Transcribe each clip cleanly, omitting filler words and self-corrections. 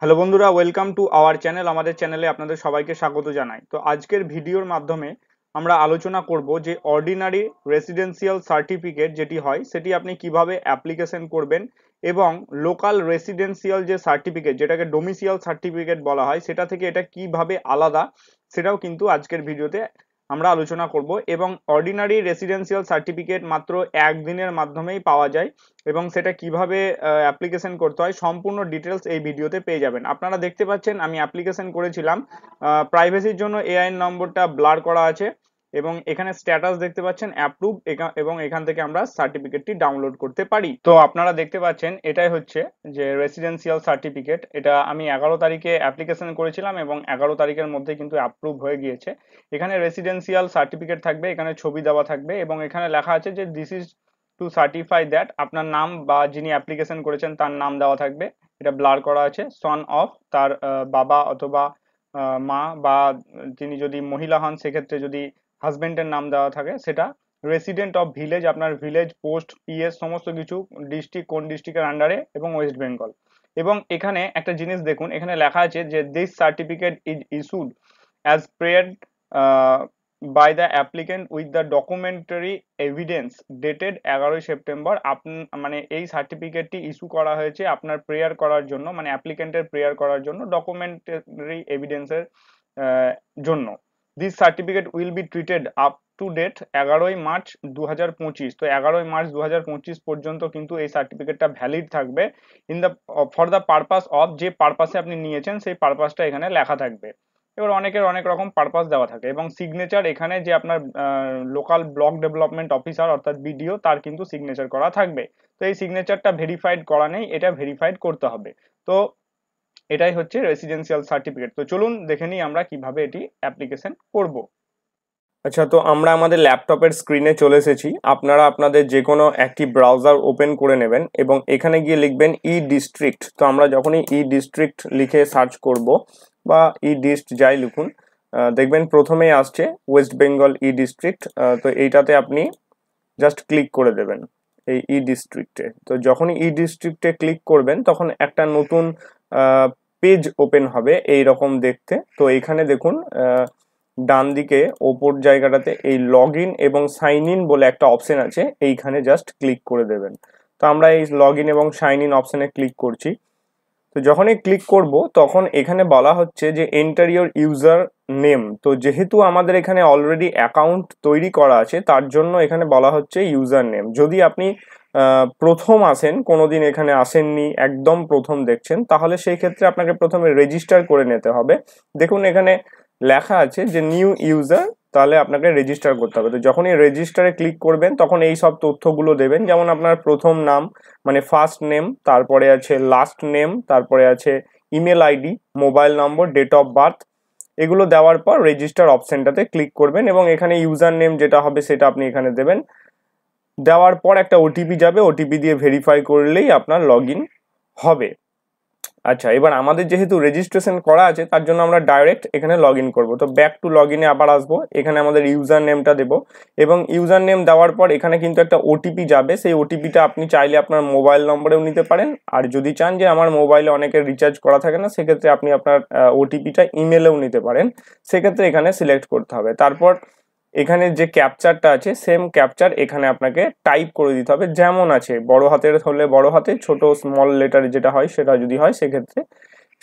Hello বন্ধুরা, welcome to our channel. আমাদের চ্যানেলে আপনাদের সবাইকে স্বাগত জানাই। তো আজকের ভিডিওর মাধ্যমে আমরা আলোচনা করব যে অর্ডিনারি রেসিডেন্সিয়াল সার্টিফিকেট যেটি হয় সেটি আপনি কিভাবে অ্যাপ্লিকেশন করবেন এবং লোকাল রেসিডেন্সিয়াল যে সার্টিফিকেট যেটাকে ডোমিসিয়াল সার্টিফিকেট বলা হয় সেটা থেকে এটা কিভাবে আলাদা সেটাও কিন্তু আজকের ভিডিওতে আমরা আলোচনা করব। এবং অর্ডিনারি রেসিডেন্সিয়াল সার্টিফিকেট মাত্র একদিনের মাধ্যমেই পাওয়া যায় এবং সেটা কিভাবে অ্যাপ্লিকেশন করতে হয় সম্পূর্ণ ডিটেলস এই ভিডিওতে পেয়ে যাবেন। আপনারা দেখতে পাচ্ছেন আমি অ্যাপ্লিকেশন করেছিলাম, প্রাইভেসির জন্য এআইএন নম্বরটা ব্লার করা আছে এবং এখানে স্ট্যাটাস দেখতে পাচ্ছেন অ্যাপ্রুভ, এবং এখান থেকে আমরা সার্টিফিকেটটি ডাউনলোড করতে পারি। তো আপনারা দেখতে পাচ্ছেন এটাই হচ্ছে যে রেসিডেন্সিয়াল সার্টিফিকেট। এটা আমি 11 তারিখে অ্যাপ্লিকেশন করেছিলাম এবং 11 তারিখের মধ্যে কিন্তু অ্যাপ্রুভ হয়ে গিয়েছে। এখানে রেসিডেন্সিয়াল সার্টিফিকেট থাকবে, এখানে ছবি দেওয়া থাকবে এবং এখানে লেখা আছে যে this is to certify that, আপনার নাম বা যিনি অ্যাপ্লিকেশন করেছেন তার নাম দেওয়া থাকবে। এটা ব্লার করা আছে, সন অফ তার বাবা অথবা মা, বা তিনি যদি মহিলা হন সেক্ষেত্রে যদি হাজবেন্ডের নাম দেওয়া থাকে সেটা, রেসিডেন্ট অফ ভিলেজ, আপনার ভিলেজ, পোস্ট, পিএস সমস্ত কিছু, ডিস্ট্রিক্ট কোন ডিস্ট্রিক্টের আন্ডারে এবং ওয়েস্ট বেঙ্গল। এবং এখানে একটা জিনিস দেখুন, এখানে লেখা আছে যে this certificate is issued as prayer by the applicant with the documentary evidence dated 11 September. মানে এই সার্টিফিকেটটি ইস্যু করা হয়েছে আপনার প্রেয়ার করার জন্য, মানে অ্যাপ্লিকেন্টের প্রেয়ার করার জন্য ডকুমেন্টারি এভিডেন্সের জন্য। This certificate will be treated up to date 11 March 2025। তো 11 মার্চ 2025 পর্যন্ত কিন্তু এই সার্টিফিকেটটা ভ্যালিড থাকবে in the for the purpose of, যে পারপাসে আপনি নিয়েছেন সেই পারপাসটা এখানে লেখা থাকবে। এবার অনেকের অনেক রকম পারপাস দেওয়া থাকে এবং সিগনেচার এখানে যে আপনার লোকাল ব্লক ডেভেলপমেন্ট অফিসার অর্থাৎ বিডিও তার কিন্তু সিগনেচার করা থাকবে। তো এই সিগনেচারটা ভেরিফাইড করা নেই, এটা ভেরিফাইড করতে হবে। তো এটাই হচ্ছে রেসিডেন্সিয়াল সার্টিফিকেট। তো চলুন দেখে নিই আমরা কিভাবে এটি অ্যাপ্লিকেশন করব। আচ্ছা, তো আমরা আমাদের ল্যাপটপের স্ক্রিনে চলে এসেছি। আপনারা আপনাদের যে কোনো একটি ব্রাউজার ওপেন করে নেবেন এবং এখানে গিয়ে লিখবেন ই ডিস্ট্রিক্ট। তো আমরা যখনই ই ডিস্ট্রিক্ট লিখে সার্চ করব বা ই ডিস্ট যাই লিখুন, দেখবেন প্রথমেই আসছে ওয়েস্ট বেঙ্গল ই ডিস্ট্রিক্ট। তো এইটাতে আপনি জাস্ট ক্লিক করে দেবেন এই ই ডিস্ট্রিক্টে। তো যখনই ই ডিস্ট্রিক্টে ক্লিক করবেন তখন একটা নতুন পেজ ওপেন হবে এই রকম দেখতে। তো এখানে দেখুন ডান দিকে ওপর জায়গাটাতে এই লগ ইন এবং সাইন ইন বলে একটা অপশন আছে, এইখানে জাস্ট ক্লিক করে দেবেন। তো আমরা এই লগ ইন এবং সাইন ইন অপশনে ক্লিক করছি। তো যখনই ক্লিক করব তখন এখানে বলা হচ্ছে যে এন্টার ইউর ইউজার নেম। তো যেহেতু আমাদের এখানে অলরেডি অ্যাকাউন্ট তৈরি করা আছে তার জন্য এখানে বলা হচ্ছে ইউজার নেম। যদি আপনি প্রথম আসেন, কোনোদিন এখানে আসেননি, একদম প্রথম দেখছেন, তাহলে সেই ক্ষেত্রে আপনাকে প্রথমে রেজিস্টার করে নিতে হবে। দেখুন এখানে লেখা আছে যে নিউ ইউজার, তাহলে আপনাকে রেজিস্টার করতে হবে। তো যখনই রেজিস্টারে ক্লিক করবেন তখন এই সব তথ্যগুলো দেবেন, যেমন আপনার প্রথম নাম মানে ফার্স্ট নেম, তারপরে আছে লাস্ট নেম, তারপরে আছে email ID, mobile number, date of birth. এগুলো দেওয়ার পর রেজিস্টার অপশনটাতে ক্লিক করবেন এবং এখানে ইউজার নেম যেটা হবে সেটা আপনি এখানে দেবেন। দেওয়ার পর একটা ওটিপি যাবে, ওটিপি দিয়ে ভেরিফাই করলেই আপনার লগ ইন হবে। আচ্ছা, এবার আমাদের যেহেতু রেজিস্ট্রেশন করা আছে তার জন্য আমরা ডাইরেক্ট এখানে লগ ইন করবো। তো ব্যাক টু লগ ইনে আবার আসবো, এখানে আমাদের ইউজার নেমটা দেবো এবং ইউজার নেম দেওয়ার পর এখানে কিন্তু একটা ওটিপি যাবে। সেই ওটিপিটা আপনি চাইলে আপনার মোবাইল নম্বরেও নিতে পারেন, আর যদি চান যে আমার মোবাইলে অনেকের রিচার্জ করা থাকে না সেক্ষেত্রে আপনি আপনার ওটিপিটা ইমেলেও নিতে পারেন, সেক্ষেত্রে এখানে সিলেক্ট করতে হবে। তারপর এখানে যে ক্যাপচারটা আছে সেম ক্যাপচার এখানে আপনাকে টাইপ করে দিতে হবে, যেমন আছে বড় হাতের হলে বড় হাতে, ছোট স্মল লেটারে যেটা হয় সেটা যদি হয় সেক্ষেত্রে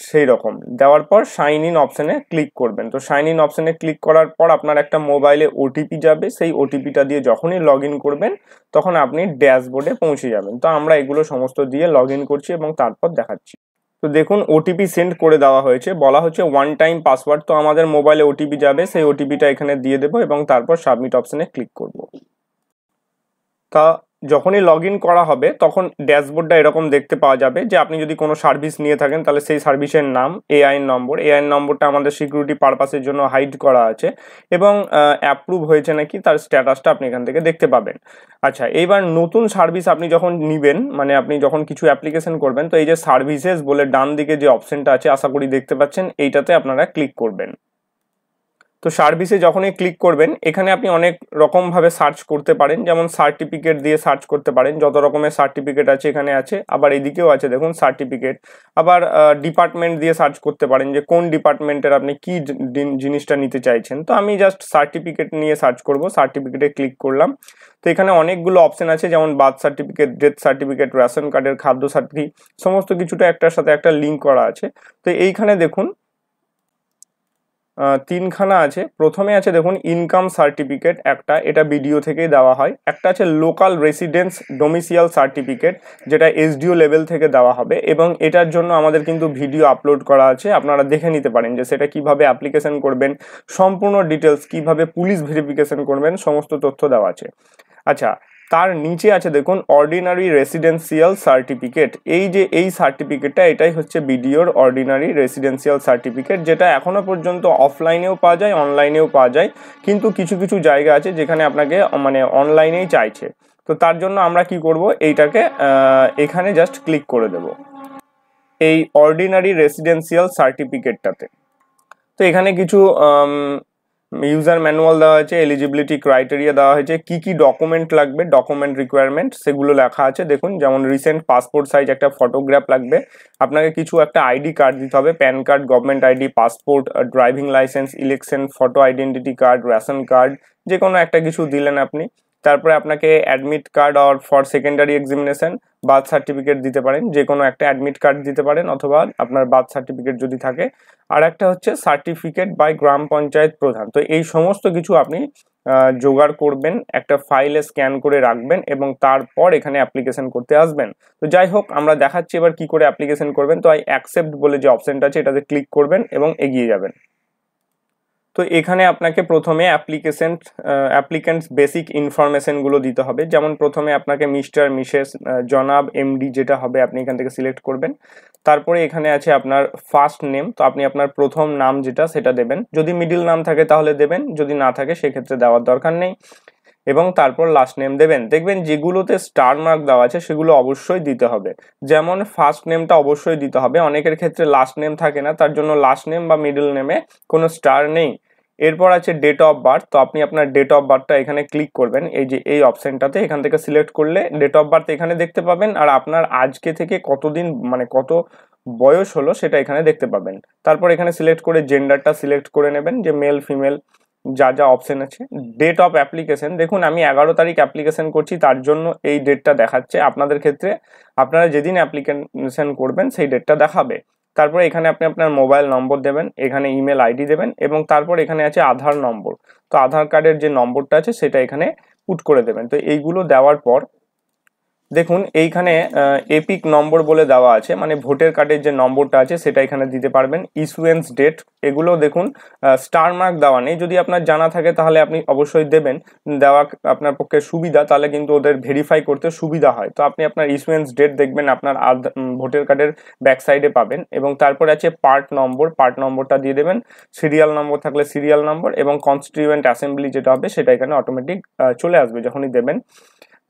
সেই রকম দেওয়ার পর সাইন ইন অপশনে ক্লিক করবেন। তো সাইন ইন অপশনে ক্লিক করার পর আপনার একটা মোবাইলে ওটিপি যাবে, সেই ওটিপিটা দিয়ে যখনই লগ ইন করবেন তখন আপনি ড্যাশবোর্ডে পৌঁছে যাবেন। তো আমরা এগুলো সমস্ত দিয়ে লগ ইন করছি এবং তারপর দেখাচ্ছি। তো দেখুন ওটিপি সেন্ড করে দেওয়া হয়েছে, বলা হচ্ছে ওয়ান টাইম পাসওয়ার্ড। তো আমাদের মোবাইলে ওটিপি যাবে, সেই ওটিপিটা এখানে দিয়ে দেবো এবং তারপর সাবমিট অপশনে ক্লিক করব। তা যখনই লগ ইন করা হবে তখন ড্যাশবোর্ডটা এরকম দেখতে পাওয়া যাবে যে আপনি যদি কোনো সার্ভিস নিয়ে থাকেন তাহলে সেই সার্ভিসের নাম, এআইএন নম্বর, এআইএন নম্বরটা আমাদের সিকিউরিটি পারপাসের জন্য হাইড করা আছে এবং অ্যাপ্রুভ হয়েছে নাকি তার স্ট্যাটাসটা আপনি এখান থেকে দেখতে পাবেন। আচ্ছা, এইবার নতুন সার্ভিস আপনি যখন নিবেন, মানে আপনি যখন কিছু অ্যাপ্লিকেশন করবেন, তো এই যে সার্ভিসেস বলে ডান দিকে যে অপশনটা আছে আশা করি দেখতে পাচ্ছেন, এইটাতে আপনারা ক্লিক করবেন। তো সার্ভিসে যখনই ক্লিক করবেন এখানে আপনি অনেক রকমভাবে সার্চ করতে পারেন, যেমন সার্টিফিকেট দিয়ে সার্চ করতে পারেন, যত রকমের সার্টিফিকেট আছে এখানে আছে, আবার এদিকেও আছে দেখুন সার্টিফিকেট। আবার ডিপার্টমেন্ট দিয়ে সার্চ করতে পারেন যে কোন ডিপার্টমেন্টের আপনি কি জিনিসটা নিতে চাইছেন। তো আমি জাস্ট সার্টিফিকেট নিয়ে সার্চ করব, সার্টিফিকেটে ক্লিক করলাম। তো এখানে অনেকগুলো অপশন আছে, যেমন birth certificate, death certificate, ration কার্ডের খাদ্য সার্টিফিকেট, সমস্ত কিছুটা একটার সাথে একটা লিঙ্ক করা আছে। তো এইখানে দেখুন তিনখানা আছে। প্রথমে আছে দেখুন ইনকাম সার্টিফিকেট একটা, এটা বিডিও থেকেই দেওয়া হয়। একটা আছে লোকাল রেসিডেন্স ডোমিসিয়াল সার্টিফিকেট, যেটা এসডিও লেভেল থেকে দেওয়া হবে, এবং এটার জন্য আমাদের কিন্তু ভিডিও আপলোড করা আছে, আপনারা দেখে নিতে পারেন যে সেটা কিভাবে অ্যাপ্লিকেশন করবেন, সম্পূর্ণ ডিটেলস কিভাবে পুলিশ ভেরিফিকেশন করবেন, সমস্ত তথ্য দেওয়া আছে। আচ্ছা, তার নিচে আছে দেখুন অর্ডিনারি রেসিডেন্সিয়াল সার্টিফিকেট। এই যে এই সার্টিফিকেটটা, এটাই হচ্ছে বিডিওর অর্ডিনারি রেসিডেন্সিয়াল সার্টিফিকেট, যেটা এখনো পর্যন্ত অফলাইনেও পাওয়া যায়, অনলাইনেও পাওয়া যায়, কিন্তু কিছু কিছু জায়গা আছে যেখানে আপনাকে মানে অনলাইনেই চাইছে। তো তার জন্য আমরা কি করব, এইটাকে এখানে জাস্ট ক্লিক করে দেব এই অর্ডিনারি রেসিডেন্সিয়াল সার্টিফিকেটটাতে। তো এখানে কিছু ইউজার ম্যানুয়াল দেওয়া হয়েছে, এলিজিবিলিটি ক্রাইটেরিয়া দেওয়া হয়েছে, কি কি ডকুমেন্ট লাগবে, ডকুমেন্ট রিকোয়ারমেন্ট সেগুলো লেখা আছে দেখুন। যেমন রিসেন্ট পাসপোর্ট সাইজ একটা ফটোগ্রাফ লাগবে, আপনাকে কিছু একটা আইডি কার্ড দিতে হবে, pan card, government ID, passport, driving licence, election photo identity card, ration card, যে কোনো একটা কিছু দিলেন আপনি। তারপরে আপনাকে admit card or for secondary examination, birth certificate দিতে পারেন, যে কোনো একটা অ্যাডমিট কার্ড দিতে পারেন, অথবা আপনার বার্থ সার্টিফিকেট যদি থাকে। আর একটা হচ্ছে সার্টিফিকেট বাই গ্রাম পঞ্চায়েত প্রধান। তো এই সমস্ত কিছু আপনি জোগাড় করবেন, একটা ফাইলে স্ক্যান করে রাখবেন, এবং তারপর এখানে অ্যাপ্লিকেশন করতে আসবেন। তো যাই হোক, আমরা দেখাচ্ছি এবার কি করে অ্যাপ্লিকেশন করবেন। তো আই অ্যাকসেপ্ট বলে যে অপশনটা আছে এটাতে ক্লিক করবেন এবং এগিয়ে যাবেন। তো এখানে আপনাকে প্রথমে অ্যাপ্লিকেন্টস বেসিক ইনফরমেশনগুলো দিতে হবে, যেমন প্রথমে আপনাকে মিস্টার, মিসেস, জনাব, এমডি যেটা হবে আপনি এখান থেকে সিলেক্ট করবেন। তারপরে এখানে আছে আপনার ফার্স্ট নেম, তো আপনি আপনার প্রথম নাম যেটা সেটা দেবেন, যদি মিডিল নাম থাকে তাহলে দেবেন, যদি না থাকে সেক্ষেত্রে দেওয়ার দরকার নেই। এবং তারপর লাস্ট নেম দেবেন। দেখবেন যেগুলোতে স্টার মার্ক দেওয়া আছে সেগুলো অবশ্যই দিতে হবে, যেমন ফার্স্ট নেমটা অবশ্যই দিতে হবে, অনেকের ক্ষেত্রে লাস্ট নেম থাকে না, তার জন্য লাস্ট নেম বা মিডল নেমে কোনো স্টার নেই। এরপর আছে ডেট অফ বার্থ, তো আপনি আপনার ডেট অফ বার্থটা এখানে ক্লিক করবেন, এই যে এই অপশনটাতে, এখান থেকে সিলেক্ট করলে ডেট অফ বার্থ এখানে দেখতে পাবেন, আর আপনার আজকে থেকে কতদিন মানে কত বয়স হলো সেটা এখানে দেখতে পাবেন। তারপর এখানে সিলেক্ট করে জেন্ডারটা সিলেক্ট করে নেবেন, যে মেল ফিমেল যা যা অপশন আছে। ডেট অফ অ্যাপ্লিকেশন, দেখুন আমি 11 তারিখ অ্যাপ্লিকেশন করছি, তার জন্য এই ডেটটা দেখাচ্ছে, আপনাদের ক্ষেত্রে আপনারা যেদিন অ্যাপ্লিকেশন করবেন সেই ডেটটা দেখাবে। তারপরে এখানে আপনি আপনার মোবাইল নম্বর দেবেন, এখানে ইমেল আইডি দেবেন, এবং তারপর এখানে আছে আধার নম্বর, তো আধার কার্ডের যে নম্বরটা আছে সেটা এখানে পুট করে দেবেন। তো এইগুলো দেওয়ার পর দেখুন এইখানে এপিক নম্বর বলে দেওয়া আছে, মানে ভোটার কার্ডের যে নম্বরটা আছে সেটা এখানে দিতে পারবেন। ইস্যুয়েন্স ডেট, এগুলো দেখুন স্টার মার্ক দেওয়া নেই, যদি আপনার জানা থাকে তাহলে আপনি অবশ্যই দেবেন, দেওয়া আপনার পক্ষে সুবিধা, তাহলে কিন্তু ওদের ভেরিফাই করতে সুবিধা হয়। তো আপনি আপনার ইস্যুয়েন্স ডেট দেখবেন আপনার ভোটার কার্ডের ব্যাক সাইডে পাবেন, এবং তারপরে আছে পার্ট নম্বর, পার্ট নম্বরটা দিয়ে দেবেন, সিরিয়াল নম্বর থাকলে সিরিয়াল নম্বর, এবং কনস্টিটিউয়েন্ট অ্যাসেম্বলি যেটা হবে সেটা এখানে অটোমেটিক চলে আসবে যখনই দেবেন।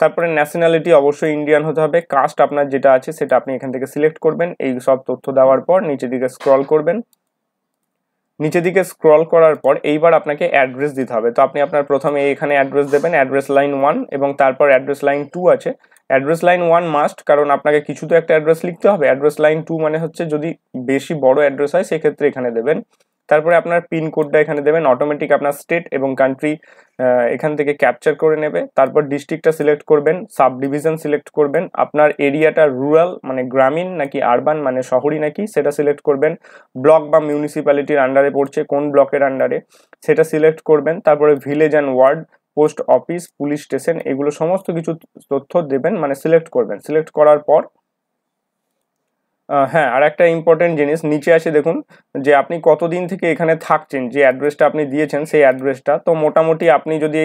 তারপরে ন্যাশনালিটি অবশ্যই ইন্ডিয়ান হতে হবে, কাস্ট আপনার যেটা আছে সেটা আপনি এখান থেকে সিলেক্ট করবেন। এই সব তথ্য দেওয়ার পর নিচের দিকে স্ক্রল করবেন, নিচের দিকে স্ক্রল করার পর এইবার আপনাকে অ্যাড্রেস দিতে হবে। তো আপনি আপনার প্রথমে এখানে অ্যাড্রেস দেবেন, অ্যাড্রেস লাইন 1, এবং তারপর অ্যাড্রেস লাইন 2 আছে। অ্যাড্রেস লাইন 1 মাস্ট, কারণ আপনাকে কিছু তো একটা অ্যাড্রেস লিখতে হবে। অ্যাড্রেস লাইন 2 মানে হচ্ছে যদি বেশি বড় অ্যাড্রেস হয় সেক্ষেত্রে এখানে দেবেন। তারপরে আপনার পিন কোডটা এখানে দেবেন, অটোমেটিক আপনার স্টেট এবং কান্ট্রি এখান থেকে ক্যাপচার করে নেবে। তারপর ডিস্ট্রিক্টটা সিলেক্ট করবেন, সাব ডিভিশন সিলেক্ট করবেন, আপনার এরিয়াটা রুরাল মানে গ্রামীণ নাকি আরবান মানে শহরই নাকি সেটা সিলেক্ট করবেন, ব্লক বা মিউনিসিপ্যালিটির আন্ডারে পড়ছে কোন ব্লকের আন্ডারে সেটা সিলেক্ট করবেন। তারপরে village and ward, post office, police station, এগুলো সমস্ত কিছু তথ্য দেবেন, মানে সিলেক্ট করবেন। সিলেক্ট করার পর হ্যাঁ, আর একটা ইম্পর্টেন্ট জিনিস নিচে আসে দেখুন, যে আপনি কতদিন থেকে এখানে থাকছেন, যে অ্যাড্রেসটা আপনি দিয়েছেন সেই অ্যাড্রেসটা। তো মোটামুটি আপনি যদি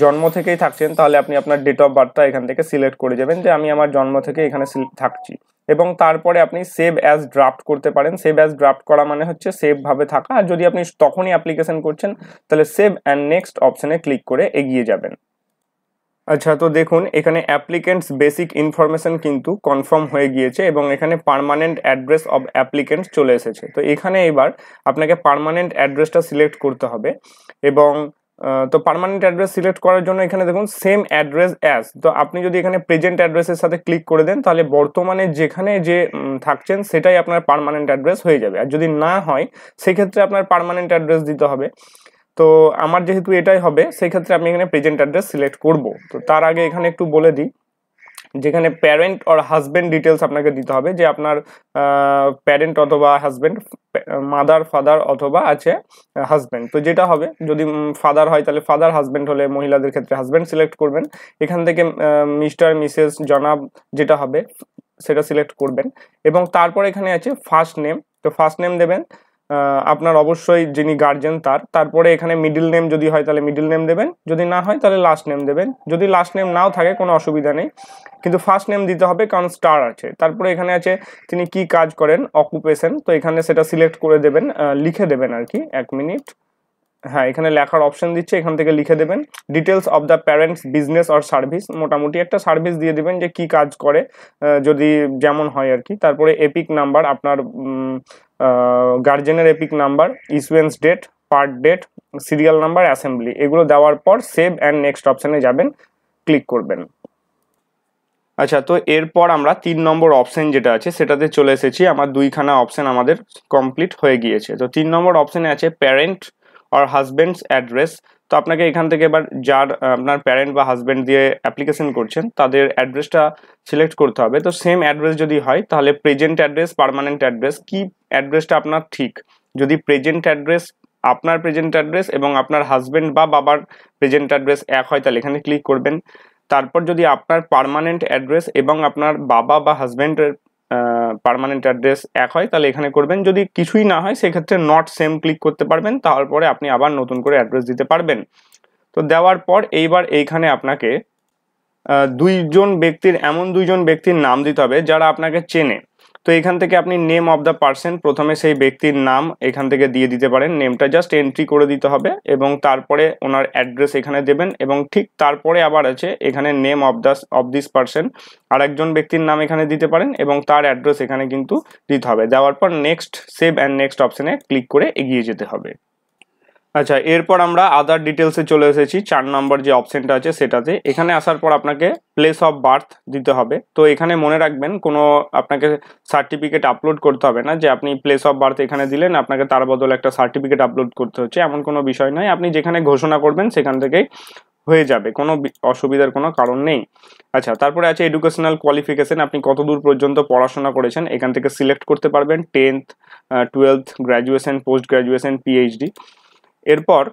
জন্ম থেকেই থাকছেন তাহলে আপনি আপনার ডেট অফ বার্থটা এখান থেকে সিলেক্ট করে যাবেন, যে আমি আমার জন্ম থেকে এখানে থাকছি, এবং তারপরে আপনি সেভ অ্যাজ ড্রাফট করতে পারেন। সেভ অ্যাজ ড্রাফট করা মানে হচ্ছে সেভ ভাবে থাকা, আর যদি আপনি তখনই অ্যাপ্লিকেশন করছেন তাহলে সেভ অ্যান্ড নেক্সট অপশনে ক্লিক করে এগিয়ে যাবেন। আচ্ছা, তো দেখুন এখানে অ্যাপ্লিকেন্টস বেসিক ইনফরমেশন কিন্তু কনফার্ম হয়ে গিয়েছে এবং এখানে পার্মানেন্ট অ্যাড্রেস অফ অ্যাপ্লিকেন্টস চলে এসেছে। তো এখানে এবার আপনাকে পার্মানেন্ট অ্যাড্রেসটা সিলেক্ট করতে হবে এবং তো পার্মানেন্ট অ্যাড্রেস সিলেক্ট করার জন্য এখানে দেখুন সেম অ্যাড্রেস অ্যাজ, তো আপনি যদি এখানে প্রেজেন্ট অ্যাড্রেসের সাথে ক্লিক করে দেন তাহলে বর্তমানে যেখানে যে থাকছেন সেটাই আপনার পার্মানেন্ট অ্যাড্রেস হয়ে যাবে। আর যদি না হয় সেক্ষেত্রে আপনার পার্মানেন্ট অ্যাড্রেস দিতে হবে। তো আমার যেহেতু এটাই হবে সেই ক্ষেত্রে আমি এখানে প্রেজেন্ট অ্যাড্রেস সিলেক্ট করব। তো তার আগে এখানে একটু বলে দিই, যেখানে প্যারেন্ট অর হাজবেন্ড ডিটেলস আপনাকে দিতে হবে, যে আপনার প্যারেন্ট অথবা হাজবেন্ড, মাদার ফাদার অথবা আছে হাজবেন্ড। তো যেটা হবে, যদি ফাদার হয় তাহলে ফাদার, হাজবেন্ড হলে মহিলাদের ক্ষেত্রে হাজবেন্ড সিলেক্ট করবেন। এখান থেকে মিস্টার মিসেস জনাব যেটা হবে সেটা সিলেক্ট করবেন এবং তারপর এখানে আছে ফার্স্ট নেম। তো ফার্স্ট নেম দেবেন আপনার অবশ্যই যিনি গার্জেন তারপরে এখানে মিডল নেম যদি হয় তাহলে মিডল নেম দেবেন, যদি না হয় তাহলে লাস্ট নেম দেবেন। যদি লাস্ট নেম নাও থাকে কোনো অসুবিধা নেই, কিন্তু ফার্স্ট নেম দিতে হবে কারণ স্টার আছে। তারপরে এখানে আছে তিনি কি কাজ করেন, অকুপেশন, তো এখানে সেটা সিলেক্ট করে দেবেন, লিখে দেবেন আর কি। এক মিনিট, হ্যাঁ এখানে লেখার অপশন দিচ্ছে, এখান থেকে লিখে দেবেন details of the parents business or service, মোটামুটি একটা সার্ভিস দিয়ে দেবেন যে কি কাজ করে, যদি যেমন হয় আর কি। তারপরে এপিক নাম্বার, আপনার গার্জেনের EPIC number, issuance date, part date, serial number, assembly, এগুলো দেওয়ার পর সেভ অ্যান্ড নেক্সট অপশানে যাবেন, ক্লিক করবেন। আচ্ছা, তো এরপর আমরা 3 নম্বর অপশন যেটা আছে সেটাতে চলে এসেছি। আমার 2খানা অপশন আমাদের কমপ্লিট হয়ে গিয়েছে। তো 3 নম্বর অপশনে আছে প্যারেন্ট আর হাজবেন্ডস অ্যাড্রেস। তো আপনাকে এখান থেকে এবার যার আপনার প্যারেন্ট বা হাজবেন্ড দিয়ে অ্যাপ্লিকেশন করছেন তাদের অ্যাড্রেসটা সিলেক্ট করতে হবে। তো সেম অ্যাড্রেস যদি হয় তাহলে প্রেজেন্ট অ্যাড্রেস, পার্মানেন্ট অ্যাড্রেস, কি অ্যাড্রেসটা আপনার ঠিক। যদি প্রেজেন্ট অ্যাড্রেস, আপনার প্রেজেন্ট অ্যাড্রেস এবং আপনার হাজবেন্ড বা বাবার প্রেজেন্ট অ্যাড্রেস এক হয় তাহলে এখানে ক্লিক করবেন। তারপর যদি আপনার পার্মানেন্ট অ্যাড্রেস এবং আপনার বাবা বা হাজবেন্ডের পার্মানেন্ট অ্যাড্রেস এক হয় তাহলে এখানে করবেন। যদি কিছুই না হয় সেক্ষেত্রে নট সেম ক্লিক করতে পারবেন, তারপরে আপনি আবার নতুন করে অ্যাড্রেস দিতে পারবেন। তো দেওয়ার পর এইবার এইখানে আপনাকে এমন দুইজন ব্যক্তির নাম দিতে হবে যারা আপনাকে চেনে। তো এখান থেকে আপনি নেম অফ দ্য পার্সন, প্রথমে সেই ব্যক্তির নাম এখান থেকে দিয়ে দিতে পারেন, নেমটা জাস্ট এন্ট্রি করে দিতে হবে এবং তারপরে ওনার অ্যাড্রেস এখানে দেবেন এবং ঠিক তারপরে আবার আছে এখানে নেম অফ দিস পার্সন, আর একজন ব্যক্তির নাম এখানে দিতে পারেন এবং তার অ্যাড্রেস এখানে কিন্তু দিতে হবে। দেওয়ার পর নেক্সট, সেভ অ্যান্ড নেক্সট অপশনে ক্লিক করে এগিয়ে যেতে হবে। আচ্ছা, এরপর আমরা আদার ডিটেলসে চলে এসেছি। 4 নম্বর যে অপশনটা আছে সেটাতে, এখানে আসার পর আপনাকে প্লেস অফ বার্থ দিতে হবে। তো এখানে মনে রাখবেন কোনো আপনাকে সার্টিফিকেট আপলোড করতে হবে না যে আপনি প্লেস অফ বার্থ এখানে দিলেন আপনাকে তার বদলে একটা সার্টিফিকেট আপলোড করতে হচ্ছে, এমন কোনো বিষয় নয়। আপনি যেখানে ঘোষণা করবেন সেখান থেকেই হয়ে যাবে, কোনো অসুবিধার কোনো কারণ নেই। আচ্ছা, তারপরে আছে এডুকেশনাল কোয়ালিফিকেশন, আপনি কতদূর পর্যন্ত পড়াশোনা করেছেন এখান থেকে সিলেক্ট করতে পারবেন, 10th, 12th, graduation, post graduation, PhD. এরপর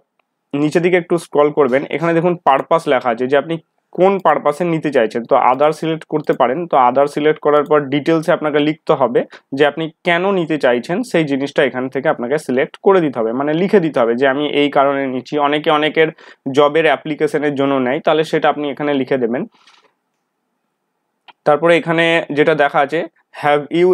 নিচের দিকে একটু স্ক্রল করবেন, এখানে দেখুন পারপাস লেখা আছে যে আপনি কোন পারপাসে নিতে চাইছেন। তো আদার সিলেক্ট করতে পারেন। তো আদার সিলেক্ট করার পর ডিটেলসে আপনাকে লিখতে হবে যে আপনি কেন নিতে চাইছেন, সেই জিনিসটা এখান থেকে আপনাকে সিলেক্ট করে দিতে হবে, মানে লিখে দিতে হবে যে আমি এই কারণে নিচ্ছি। অনেকের জবের অ্যাপ্লিকেশনের জন্য নেয়, তাহলে সেটা আপনি এখানে লিখে দেবেন। তারপরে এখানে যেটা দেখা আছে, have you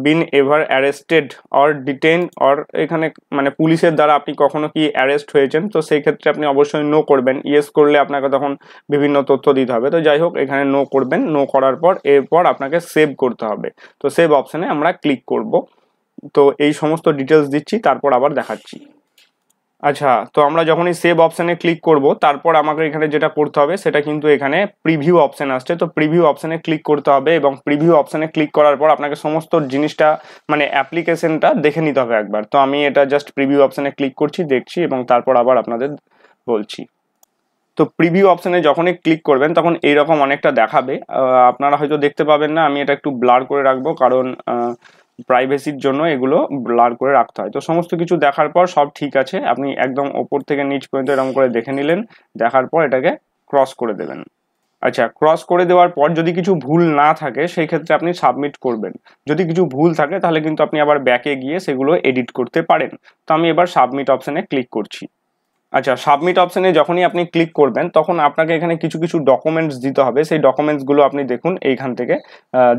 been ever arrested or detained or, এখানে মানে পুলিশের দ্বারা আপনি কখনো কি অ্যারেস্ট হয়েছেন, তো সেই ক্ষেত্রে আপনি অবশ্যই নো করবেন। ইয়েস করলে আপনাকে তখন বিভিন্ন তথ্য দিতে হবে। তো যাই হোক এখানে নো করবেন। নো করার পর এরপর আপনাকে সেভ করতে হবে। তো সেভ অপশানে আমরা ক্লিক করব। তো এই সমস্ত ডিটেলস দিচ্ছি, তারপর আবার দেখাচ্ছি। আচ্ছা, তো আমরা যখনই সেভ অপশানে ক্লিক করব তারপর আমাকে এখানে যেটা করতে হবে সেটা কিন্তু এখানে প্রিভিউ অপশান আসছে। তো প্রিভিউ অপশানে ক্লিক করতে হবে এবং প্রিভিউ অপশানে ক্লিক করার পর আপনাকে সমস্ত জিনিসটা মানে অ্যাপ্লিকেশনটা দেখে নিতে হবে একবার। তো আমি এটা জাস্ট প্রিভিউ অপশানে ক্লিক করছি, দেখছি এবং তারপর আবার আপনাদের বলছি। তো প্রিভিউ অপশানে যখনই ক্লিক করবেন তখন এইরকম অনেকটা দেখাবে, আপনারা হয়তো দেখতে পাবেন না, আমি এটা একটু ব্লার করে রাখবো কারণ প্রাইভেসির জন্য এগুলো ব্লার করে রাখতে হয়। তো সমস্ত কিছু দেখার পর সব ঠিক আছে, আপনি একদম ওপর থেকে নিচ পর্যন্ত এরকম করে দেখে নিলেন। দেখার পর এটাকে ক্রস করে দেবেন। আচ্ছা, ক্রস করে দেওয়ার পর যদি কিছু ভুল না থাকে সেই ক্ষেত্রে আপনি সাবমিট করবেন। যদি কিছু ভুল থাকে তাহলে কিন্তু আপনি আবার ব্যাকে গিয়ে সেগুলো এডিট করতে পারেন। তো আমি এবার সাবমিট অপশানে ক্লিক করছি। আচ্ছা, সাবমিট অপশনে যখনই আপনি ক্লিক করবেন তখন আপনাকে এখানে কিছু কিছু ডকুমেন্টস দিতে হবে। সেই ডকুমেন্টসগুলো আপনি দেখুন এইখান থেকে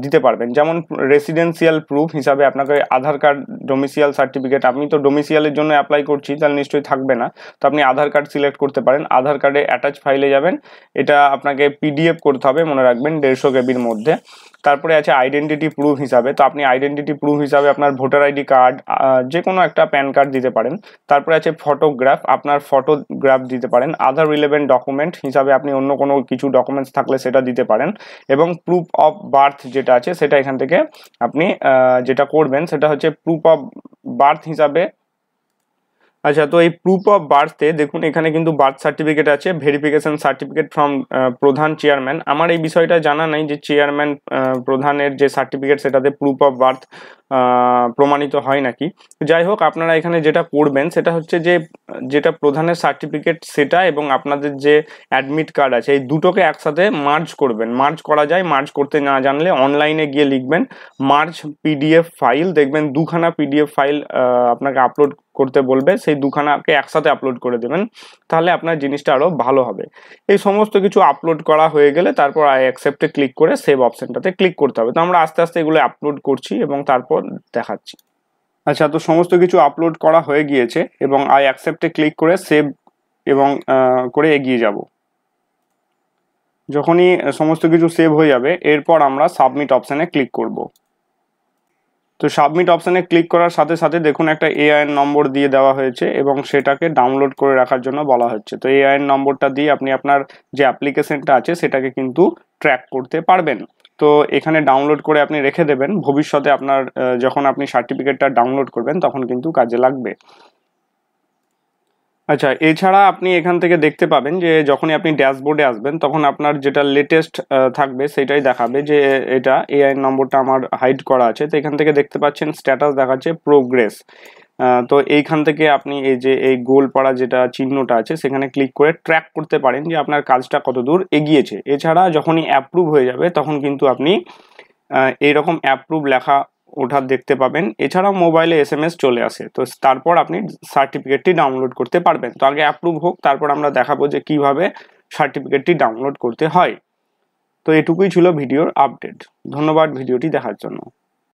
দিতে পারবেন। যেমন রেসিডেন্সিয়াল প্রুফ হিসাবে আপনাকে আধার কার্ড, ডোমিসিয়াল সার্টিফিকেট। আমি তো ডোমিসিয়ালের জন্য অ্যাপ্লাই করছি, তাহলে নিশ্চয়ই থাকবে না, তো আপনি আধার কার্ড সিলেক্ট করতে পারেন। আধার কার্ডে অ্যাটাচ ফাইলে যাবেন, এটা আপনাকে পিডিএফ করতে হবে, মনে রাখবেন 150 কেবির মধ্যে। তারপরে আছে আইডেন্টিটি প্রুফ হিসাবে, তো আপনি আইডেন্টিটি প্রুফ হিসাবে আপনার ভোটার আইডি কার্ড, যে কোনো একটা প্যান কার্ড দিতে পারেন। তারপরে আছে ফটোগ্রাফ, আপনার ফটোগ্রাফ দিতে পারেন। আদার রিলেভেন্ট ডকুমেন্ট হিসাবে আপনি অন্য কোনো কিছু ডকুমেন্টস থাকলে সেটা দিতে পারেন। এবং প্রুফ অফ বার্থ যেটা আছে সেটা এখান থেকে আপনি যেটা করবেন সেটা হচ্ছে প্রুফ অফ বার্থ হিসাবে। আচ্ছা, তো এই প্রুফ অফ বার্থে দেখুন এখানে কিন্তু বার্থ সার্টিফিকেট আছে, ভেরিফিকেশন সার্টিফিকেট ফ্রম প্রধান চেয়ারম্যান। আমার এই বিষয়টা জানা নাই যে চেয়ারম্যান প্রধানের যে সার্টিফিকেট সেটাতে প্রুফ অফ বার্থ প্রমাণিত হয় নাকি। যাই হোক, আপনারা এখানে যেটা করবেন সেটা হচ্ছে যে যেটা প্রধানের সার্টিফিকেট সেটা এবং আপনাদের যে অ্যাডমিট কার্ড আছে এই দুটোকে একসাথে মার্জ করবেন। মার্জ করা যায়, মার্জ করতে না জানলে অনলাইনে গিয়ে লিখবেন মার্জ পিডিএফ ফাইল, দেখবেন দুখানা পিডিএফ ফাইল আপনাকে আপলোড করতে বলবে, সেই দুখানাকে একসাথে আপলোড করে দেবেন, তাহলে আপনার জিনিসটা আরো ভালো হবে। এই সমস্ত কিছু আপলোড করা হয়ে গেলে তারপর আই অ্যাকসেপ্টে ক্লিক করে সেভ অপশনটাতে ক্লিক করতে হবে। তো আমরা আস্তে আস্তে এগুলো আপলোড করছি এবং তারপর দেখাচ্ছি। আচ্ছা, তো সমস্ত কিছু আপলোড করা হয়ে গিয়েছে এবং আই অ্যাকসেপ্টে ক্লিক করে সেভ এবং করে এগিয়ে যাব। যখনই সমস্ত কিছু সেভ হয়ে যাবে এরপর আমরা সাবমিট অপশানে ক্লিক করব। তো সাবমিট অপশানে ক্লিক করার সাথে সাথে দেখুন একটা এআইএন নম্বর দিয়ে দেওয়া হয়েছে এবং সেটাকে ডাউনলোড করে রাখার জন্য বলা হচ্ছে। তো এআইএন নম্বরটা দিয়ে আপনি আপনার যে অ্যাপ্লিকেশনটা আছে সেটাকে কিন্তু ট্র্যাক করতে পারবেন। তো এখানে ডাউনলোড করে আপনি রেখে দেবেন, ভবিষ্যতে আপনার যখন আপনি সার্টিফিকেটটা ডাউনলোড করবেন তখন কিন্তু কাজে লাগবে। আচ্ছা, এছাড়া আপনি এখান থেকে দেখতে পাবেন যে যখনই আপনি ড্যাশবোর্ডে আসবেন তখন আপনার যেটা লেটেস্ট থাকবে সেটাই দেখাবে যে এটা এআই নম্বরটা আমার হাইড করা আছে। তো এখান থেকে দেখতে পাচ্ছেন স্ট্যাটাস দেখাচ্ছে প্রোগ্রেস। তো এইখান থেকে আপনি এই যে এই গোল পাড়া যেটা চিহ্নটা আছে সেখানে ক্লিক করে ট্র্যাক করতে পারেন যে আপনার কাজটা কতদূর এগিয়েছে। এছাড়া যখনই অ্যাপ্রুভ হয়ে যাবে তখন কিন্তু আপনি এইরকম অ্যাপ্রুভ লেখা ওঠার দেখতে পাবেন। এছাড়াও মোবাইলে SMS চলে আসে, তো তারপর আপনি সার্টিফিকেটটি ডাউনলোড করতে পারবেন। তো আগে অ্যাপ্রুভ হোক, তারপর আমরা দেখাবো যে কিভাবে সার্টিফিকেটটি ডাউনলোড করতে হয়। তো এটুকুই ছিল ভিডিওর আপডেট। ধন্যবাদ ভিডিওটি দেখার জন্য।